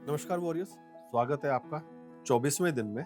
नमस्कार वॉरियर्स, स्वागत है आपका 24वें दिन में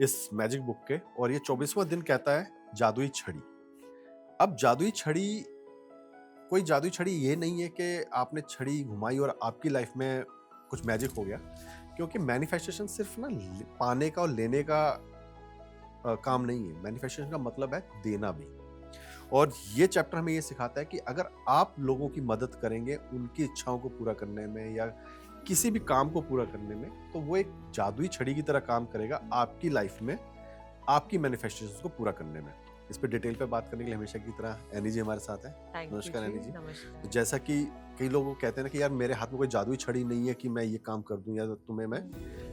इस मैजिक बुक के। और ये 24वां दिन कहता है जादुई छड़ी। अब जादुई छड़ी, कोई जादुई छड़ी ये नहीं है कि आपने छड़ी घुमाई और आपकी लाइफ में कुछ मैजिक हो गया, क्योंकि मैनिफेस्टेशन सिर्फ ना पाने का और लेने का काम नहीं है। मैनिफेस्टेशन का मतलब है देना भी। और ये चैप्टर हमें ये सिखाता है कि अगर आप लोगों की मदद करेंगे उनकी इच्छाओं को पूरा करने में या किसी भी काम को पूरा करने में, तो वो एक जादुई छड़ी की तरह काम करेगा आपकी लाइफ में, आपकी मैनिफेस्टेशंस को पूरा करने में। इस पे डिटेल पे बात करने के लिए हमेशा की तरह एनी जी हमारे साथ है। नमस्कार एनी जी। तो जैसा कि कई लोग कहते हैं ना कि यार मेरे हाथ में कोई जादुई छड़ी नहीं है कि मैं ये काम कर दूं या तुम्हें मैं,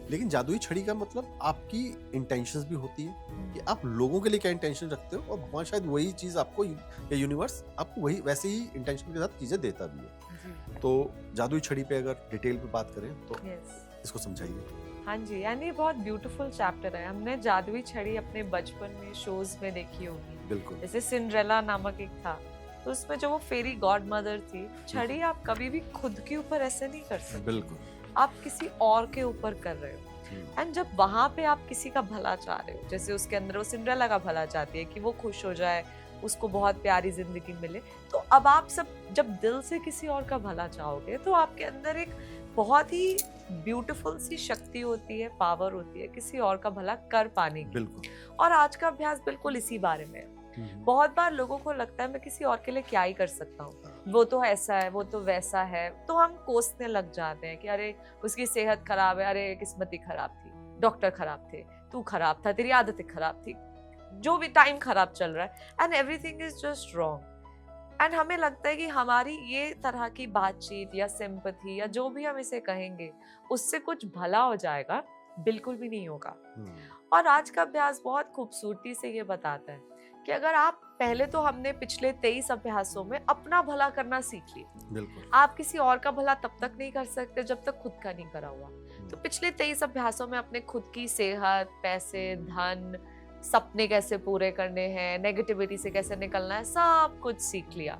लेकिन जादुई छड़ी का मतलब आपकी इंटेंशंस भी होती है कि आप लोगों के लिए क्या इंटेंशन रखते हो, और भगवान शायद वही चीज आपको या यूनिवर्स आपको वही वैसे ही इंटेंशन के साथ चीजें देता भी है। तो जादुई छड़ी पे अगर डिटेल पे बात करें तो इसको समझाइए। हाँ जी, यानी बहुत ब्यूटीफुल चैप्टर है। हमने जादुई छड़ी अपने बचपन में शोज में देखी होगी। बिल्कुल। जैसे सिंड्रेला नामक एक था, तो उसमें जो वो फेरी गॉड मदर थी, छड़ी आप कभी भी खुद के ऊपर ऐसे नहीं कर सकते। बिल्कुल। आप किसी और के ऊपर कर रहे हो। एंड जब वहां पे आप किसी का भला चाह रहे हो, जैसे उसके अंदर वो सिंड्रेला का भला चाहती है कि वो खुश हो जाए, उसको बहुत प्यारी जिंदगी मिले, तो अब आप सब जब दिल से किसी और का भला चाहोगे तो आपके अंदर एक बहुत ही ब्यूटीफुल सी शक्ति होती है, पावर होती है किसी और का भला कर पाने की। बिल्कुल। और आज का अभ्यास बिल्कुल इसी बारे में है। बहुत बार लोगों को लगता है मैं किसी और के लिए क्या ही कर सकता हूँ, वो तो ऐसा है, वो तो वैसा है, तो हम कोसने लग जाते हैं कि अरे उसकी सेहत खराब है, अरे किस्मत ही खराब थी, डॉक्टर खराब थे, तू खराब था, तेरी आदतें खराब थी, जो भी टाइम खराब चल रहा है, and everything is just wrong. And हमें लगता है कि हमारी ये तरह की बातचीत या सिंपैथी या जो भी हम इसे कहेंगे उससे कुछ भला हो जाएगा। बिल्कुल भी नहीं होगा। और आज का अभ्यास बहुत खूबसूरती से ये बताता है कि अगर आप पहले तो हमने पिछले 23 अभ्यासों में अपना भला करना सीख लिया। बिल्कुल। आप किसी और का भला तब तक नहीं कर सकते जब तक खुद का नहीं करा हुआ। तो पिछले 23 अभ्यासों में अपने खुद की सेहत, पैसे, धन, सपने कैसे पूरे करने हैं, नेगेटिविटी से कैसे निकलना है, सब कुछ सीख लिया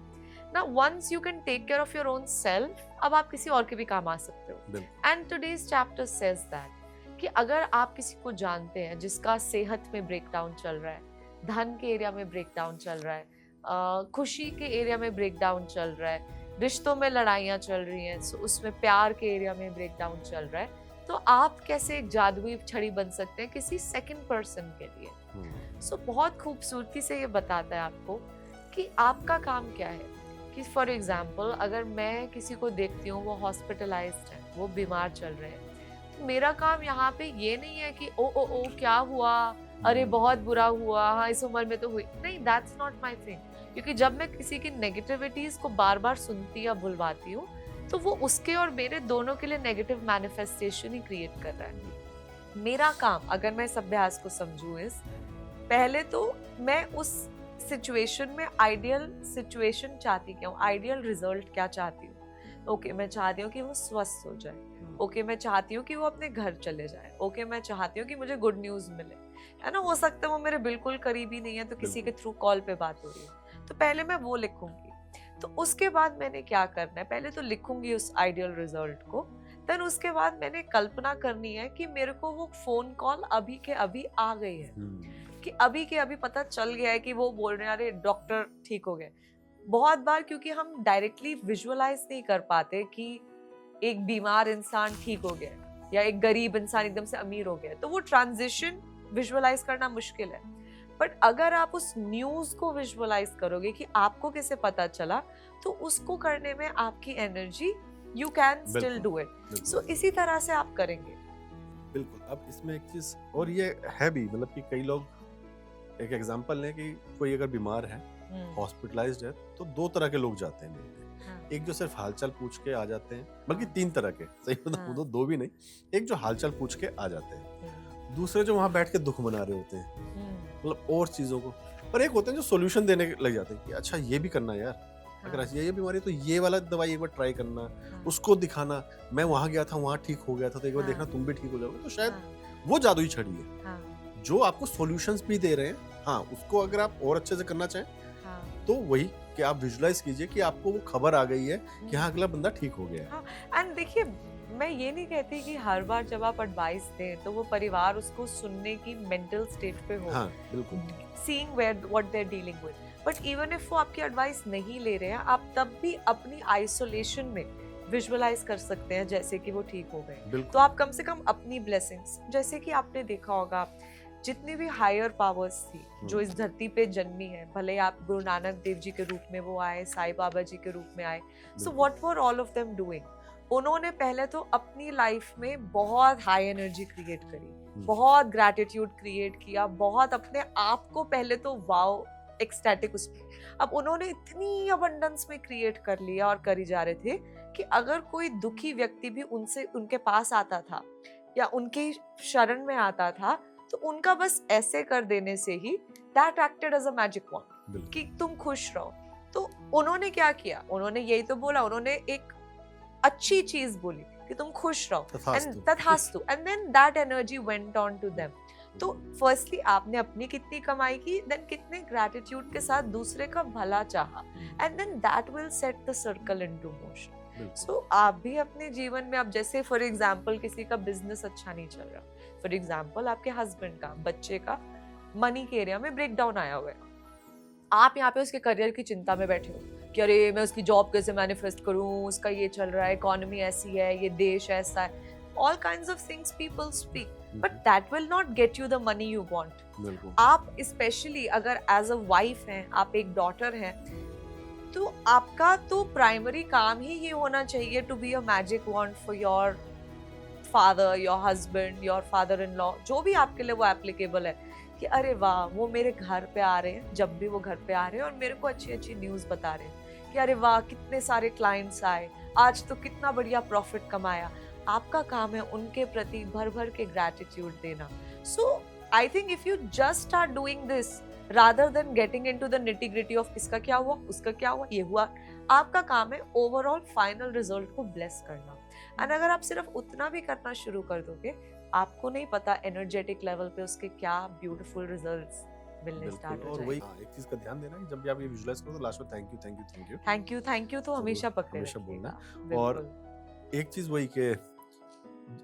ना। Once you can take care of your own self, अब आप किसी और के भी काम आ सकते हो। And today's chapter says that कि अगर आप किसी को जानते हैं जिसका सेहत में ब्रेकडाउन चल रहा है, धन के एरिया में ब्रेकडाउन चल रहा है, खुशी के एरिया में ब्रेकडाउन चल रहा है, रिश्तों में लड़ाइयाँ चल रही हैं, उसमें प्यार के एरिया में ब्रेकडाउन चल रहा है, तो आप कैसे एक जादुई छड़ी बन सकते हैं किसी सेकंड पर्सन के लिए। बहुत खूबसूरती से ये बताता है आपको कि आपका काम क्या है। कि फॉर एग्जाम्पल अगर मैं किसी को देखती हूँ वो हॉस्पिटलाइज्ड है, वो बीमार चल रहे हैं, तो मेरा काम यहाँ पे ये नहीं है कि ओ क्या हुआ, अरे बहुत बुरा हुआ, हाँ इस उम्र में तो हुई नहीं, दैट्स नॉट माई थिंग। क्योंकि जब मैं किसी की नेगेटिविटीज को बार बार सुनती या बुलवाती हूँ तो वो उसके और मेरे दोनों के लिए नेगेटिव मैनिफेस्टेशन ही क्रिएट कर रहा है। मेरा काम, अगर मैं इस अभ्यास को समझूं, इस पहले तो मैं उस सिचुएशन में आइडियल सिचुएशन चाहती क्या हूँ, आइडियल रिजल्ट क्या चाहती हूँ। ओके, मैं चाहती हूँ कि वो स्वस्थ हो जाए। ओके, मैं चाहती हूँ कि वो अपने घर चले जाए। ओके, मैं चाहती हूँ कि मुझे गुड न्यूज मिले, है ना। हो सकता है वो मेरे बिल्कुल करीबी नहीं है, तो किसी के थ्रू कॉल पे बात हो रही है, तो पहले मैं वो लिखूंगी। तो उसके बाद मैंने क्या करना है, पहले तो लिखूंगी उस आइडियल रिजल्ट को, देन उसके बाद मैंने कल्पना करनी है कि मेरे को वो फोन कॉल अभी के अभी आ गई है, कि अभी के अभी पता चल गया है कि वो बोल रहे हैं अरे डॉक्टर ठीक हो गए। बहुत बार क्योंकि हम डायरेक्टली विजुअलाइज नहीं कर पाते कि एक बीमार इंसान ठीक हो गया या एक गरीब इंसान एकदम से अमीर हो गया, तो वो ट्रांजिशन विजुअलाइज करना मुश्किल है। बट अगर आप उस न्यूज को विजुअलाइज करोगे कि आपको कैसे पता चला, तो उसको करने में आपकी energy, you can still do it. So इसी तरह से आप करेंगे। बिल्कुल। अब इसमें एक चीज और ये है भी, मतलब कि कई लोग, एक एग्जांपल लें कि कोई अगर बीमार है, हॉस्पिटलाइज्ड है, तो दो तरह के लोग जाते हैं मिलने। एक जो सिर्फ हालचाल पूछ के आ जाते हैं, बल्कि तीन तरह के, सही बताऊं दो भी नहीं, एक जो हालचाल पूछ के आ जाते हैं, दूसरे जो वहां बैठ के दुख मना रहे होते हैं, मतलब और चीजों को, और एक होते हैं जो सोल्यूशन देने लग जाते हैं कि अच्छा ये भी करना यार, अगर ये बीमारी है तो ये वाला दवाई एक बार ट्राई करना, उसको दिखाना, मैं वहां गया था वहां ठीक हो गया था, तो एक बार देखना तुम भी ठीक हो जाओगे। तो शायद वो जादुई छड़ी है जो आपको सॉल्यूशंस भी दे रहे हैं। हाँ, उसको अगर आप और अच्छे से करना चाहें तो वही कि आप विजुलाइज कीजिए कि आपको वो खबर आ गई है कि हाँ अगला बंदा ठीक हो गया है। एंड देखिए मैं ये नहीं कहती कि हर बार जब आप एडवाइस दें तो वो परिवार उसको सुनने की मेंटल स्टेट पे हो, हाँ, बिल्कुल। Seeing where what they are dealing with, but even if वो आपकी एडवाइस नहीं ले रहे हैं, आप तब भी अपनी आइसोलेशन में विजुअलाइज कर सकते हैं जैसे कि वो ठीक हो गए। तो बिल्कुल। आप कम से कम अपनी ब्लेसिंग्स, जैसे कि आपने देखा होगा जितनी भी हायर पावर्स थी जो इस धरती पे जन्मी है, भले आप गुरु नानक देव जी के रूप में वो आए, साईं बाबा जी के रूप में आए, सो बिल्कुल। What were all of them doing? उन्होंने पहले तो अपनी लाइफ में बहुत हाई एनर्जी क्रिएट करी, बहुत ग्रैटिट्यूड क्रिएट किया, बहुत अपने आप को पहले तो वाओ एक्सटैटिक उसमें, अब उन्होंने इतनी अबंडेंस में क्रिएट कर लिया और करी जा रहे थे कि अगर कोई दुखी व्यक्ति भी उनसे उनके पास आता था या उनके शरण में आता था तो उनका बस ऐसे कर देने से ही that acted as a magic wand बिल्कुल। कि तुम खुश रहो। तो उन्होंने क्या किया, उन्होंने यही तो बोला, उन्होंने एक अच्छी चीज बोली कि तुम खुश रहो, एंड तथास्तु, and then that energy went on to them. तो फर्स्टली आपने अपनी कितनी कमाई की, देन कितने ग्रैटिट्यूड के साथ दूसरे का भला चाहा, and then that will set the circle into motion. So आप भी अपने जीवन में, अब जैसे फॉर एग्जांपल किसी का बिजनेस अच्छा नहीं चल रहा, फॉर एग्जांपल आपके हस्बैंड का, बच्चे का मनी के एरिया में ब्रेक डाउन आया हुआ है, आप यहाँ पे उसके करियर की चिंता में बैठे हो कि अरे मैं उसकी जॉब कैसे मैनिफेस्ट करूं, उसका ये चल रहा है, इकोनॉमी ऐसी है, ये देश ऐसा है, all kinds of things people speak, but that will not get you the money you want. आप स्पेशली अगर एज अ वाइफ हैं, आप एक डॉटर हैं, तो आपका तो प्राइमरी काम ही ये होना चाहिए to be a magic wand for your father, your husband, your father in law, जो भी आपके लिए वो एप्लीकेबल है, कि अरे वाह वो मेरे घर पे आ रहे हैं, जब भी वो घर पे आ रहे हैं और मेरे को अच्छी अच्छी न्यूज़ बता रहे हैं कि अरे वाह कितने सारे क्लाइंट्स आए, आज तो कितना बढ़िया प्रॉफिट कमाया। आपका काम है उनके प्रति भर भर के ग्रैटिट्यूड देना। So I think if you just start doing this rather than getting into the nitty gritty of इसका क्या हुआ, उसका क्या हुआ, ये हुआ, आपका काम है ओवरऑल फाइनल रिजल्ट को ब्लेस करना। एंड अगर आप सिर्फ उतना भी करना शुरू कर दोगे, आपको नहीं पता एनर्जेटिक लेवल पे उसके क्या ब्यूटीफुल रिजल्ट्स मिलने स्टार्ट हो और जाएंगे। वही एक चीज का ध्यान देना कि जब भी आप ये विजुअलाइज करो तो लास्ट में thank you thank you thank you thank you तो हमेशा पकड़े हमेशा रखिएगा। बोलना। और बिल्कुल। एक चीज वही कि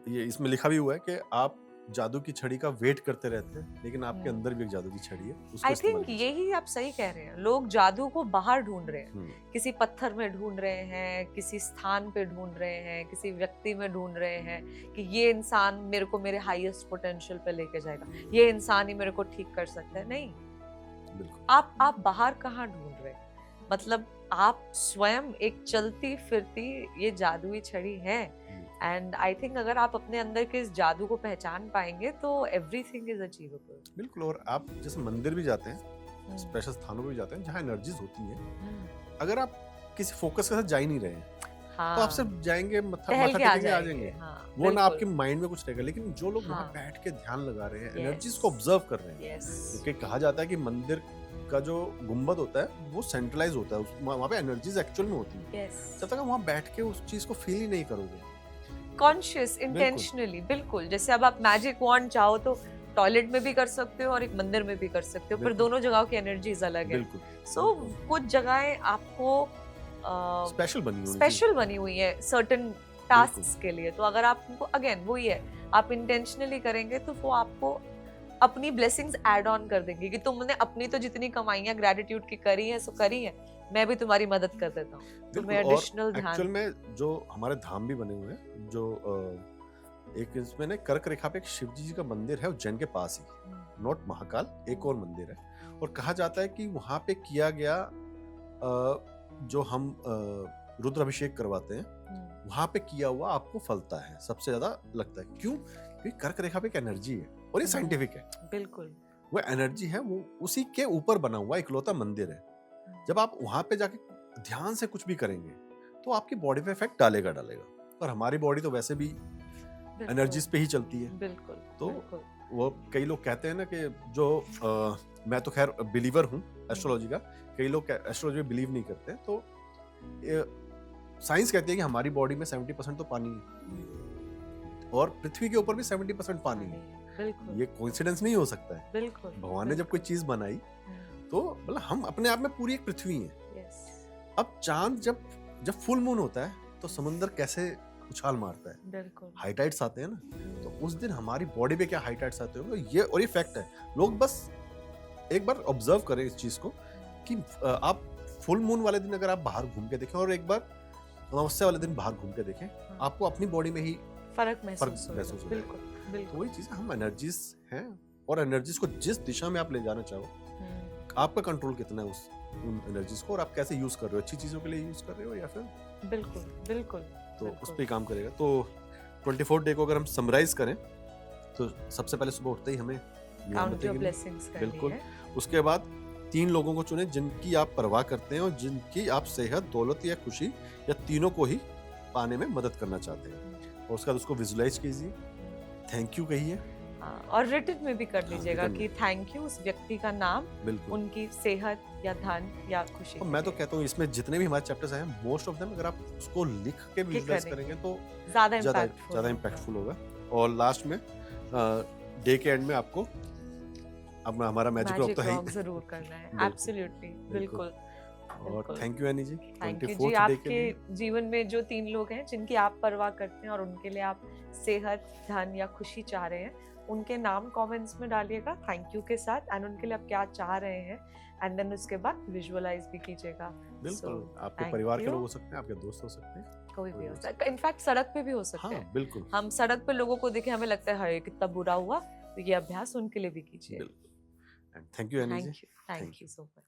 ये इसमें लिखा भी हुआ है कि आप जादू की छड़ी का वेट करते रहते हैं, लेकिन आपके अंदर भी एक जादू की छड़ी है, उसको आई इस्तेमाल थिंक कीजिए। यही आप सही कह रहे हैं, लोग जादू को बाहर ढूंढ रहे हैं, हम्म, किसी पत्थर में ढूंढ रहे हैं, किसी स्थान पे ढूंढ रहे हैं, किसी व्यक्ति में ढूंढ रहे हैं कि ये इंसान मेरे को मेरे हाईएस्ट पोटेंशियल पे लेके जाएगा, ये इंसान ही मेरे को ठीक कर सकता है। नहीं, बिल्कुल। आप बाहर कहाँ ढूंढ रहे हैं, मतलब आप स्वयं एक चलती फिरती ये जादुई छड़ी है। एंड आई थिंक अगर आप अपने अंदर के इस जादू को पहचान पाएंगे तो एवरीथिंग इज अचीवेबल। बिल्कुल। और आप जैसे मंदिर भी जाते हैं, स्पेशल स्थानों पे भी जाते हैं जहाँ एनर्जीज होती हैं, अगर आप किसी फोकस के साथ जा ही नहीं रहे हैं, तो आप सिर्फ जाएंगे, माथा टेकेंगे, आ जाएंगे, वो ना आपके माइंड में कुछ रहेगा। लेकिन जो लोग वहाँ बैठ के ध्यान लगा रहे हैं, एनर्जीज को ऑब्जर्व कर रहे हैं, क्योंकि कहा जाता है कि मंदिर का जो गुंबद होता है वो सेंट्रलाइज होता है, वहाँ पे एनर्जीज एक्चुअल में होती है। जब तक आप वहाँ बैठ के उस चीज को फील ही नहीं करोगे कॉन्शियस इंटेंशनली, बिल्कुल। जैसे अब आप मैजिक वॉन्ड चाहो तो टॉयलेट में भी कर सकते हो और एक मंदिर में भी कर सकते हो, पर दोनों जगहों की एनर्जीज अलग है। सो कुछ जगहें आपको स्पेशल बनी हुई है सर्टेन टास्क्स के लिए, तो अगर आप उनको अगेन वही है, आप इंटेंशनली करेंगे तो वो आपको अपनी ब्लेसिंग्स ऐड ऑन कर देंगे कि तुमने अपनी तो जितनी कमाइयां ग्रेटिट्यूड की करी है सो करी है, मैं भी तुम्हारी मदद कर देता हूँ, तुम्हें एडिशनल ध्यान। एक्चुअल में जो हमारे धाम भी बने हुए हैं, जो एक इसमें ने कर्क रेखा पे एक शिव जी का मंदिर है उज्जैन के पास ही, नॉट महाकाल, एक और मंदिर है, और कहा जाता है कि वहाँ पे किया गया जो हम रुद्र अभिषेक करवाते हैं, वहाँ पे किया हुआ आपको फलता है, सबसे ज्यादा लगता है। क्यों? क्योंकि कर्क रेखा पे एक एनर्जी है और ये साइंटिफिक है। बिल्कुल, वो एनर्जी है, वो उसी के ऊपर बना हुआ इकलौता मंदिर है। जब आप वहां पे जाके ध्यान से कुछ भी करेंगे तो आपकी बॉडी पे इफेक्ट डालेगा। और हमारी बॉडी तो वैसे भी एनर्जीज पे ही चलती है। बिल्कुल। तो वो कई लोग कहते हैं ना कि जो मैं तो खैर बिलीवर हूँ एस्ट्रोलॉजी का, कई लोग एस्ट्रोलॉजी में बिलीव नहीं करते, तो साइंस कहती है कि हमारी बॉडी में 70% तो पानी है और पृथ्वी के ऊपर भी 70% पानी है। ये कोइंसिडेंस नहीं हो सकता है। बिल्कुल। भगवान ने जब कोई चीज बनाई तो मतलब हम अपने आप में पूरी एक पृथ्वी है। अब चांद जब फुल मून होता है तो समुंदर कैसे उछाल मारता है, बिल्कुल। हाइटाइट्स आते हैं ना, तो उस दिन हमारी बॉडी पे क्या हाइटाइट्स आते होंगे ये, और ये फैक्ट है। लोग बस एक बार ऑब्जर्व करें इस चीज को कि आप फुल मून वाले दिन अगर आप बाहर घूम के देखें और एक बार अमावस्या वाले दिन बाहर घूम के देखें, हाँ। आपको अपनी बॉडी में ही फर्क फर्क महसूस होगा। महसूस हो जाएगा। बिल्कुल, तो बिल्कुल। वही चीज है, हम एनर्जीज हैं, और एनर्जीज को जिस दिशा में आप ले जाना चाहो, हम्म, आपका कंट्रोल कितना है उस उन एनर्जीज को, और आप कैसे यूज कर रहे हो, अच्छी चीजों के लिए यूज कर रहे हो या फिर, बिल्कुल, बिल्कुल, तो उस बिल्कुल। पे ही काम करेगा। तो 24 डे को अगर हम समराइज करें, तो सबसे पहले सुबह उठते ही हमें काउंट मोमबत्ती योर गिननी, ब्लेसिंग्स करनी बिल्कुल। है। उसके बाद 3 लोगों को चुनें जिनकी आप परवाह करते हैं और जिनकी आप सेहत, दौलत या खुशी या तीनों को ही पाने में मदद करना चाहते हैं, और उसके बाद उसको विजुलाइज कीजिए, थैंक यू कहिए, हाँ, और रिटन में भी कर हाँ, लीजिएगा written कि थैंक यू उस व्यक्ति का नाम, बिल्कुल। उनकी सेहत या धन या खुशी और के मैं तो लिए। कहता हूँ इसमें जितने भी हमारे चैप्टर्स हैं, मोस्ट ऑफ देम अगर आप उसको लिख के विजुलाइज करेंगे। करेंगे तो ज्यादा ज़्यादा इम्पैक्टफुल ज़्यादा इम्पैक्टफुल होगा। और लास्ट में डे के एंड में आपको अब हमारा मैजिक रॉक तो है रॉक ही, जरूर करना है। बिल्कुल, एब्सोल्युटली, बिल्कुल। बिल्कुल। और बिल्कुल। Thank you Annie ji thank you ji. 24th day के लिए। आपके जीवन में जो 3 लोग हैं जिनकी आप परवाह करते हैं और उनके लिए आप सेहत, धन या खुशी चाह रहे हैं, उनके नाम कमेंट्स में डालिएगा थैंक यू के साथ, एंड उनके लिए आप क्या चाह रहे हैं, एंड देन उसके बाद विजुअलाइज भी कीजिएगा। बिल्कुल, आपके thank परिवार के you। लोग हो सकते हैं, आपके दोस्त हो सकते हैं, कोई भी कोई हो हो सकता है, इनफैक्ट सड़क पे भी हो सकते हाँ हैं। बिल्कुल, हम सड़क पे लोगों को देखे हमें लगता है हाय कितना बुरा हुआ, तो ये अभ्यास उनके लिए भी कीजिए। बिल्कुल। And thank you Annie ji, thank you thank so much.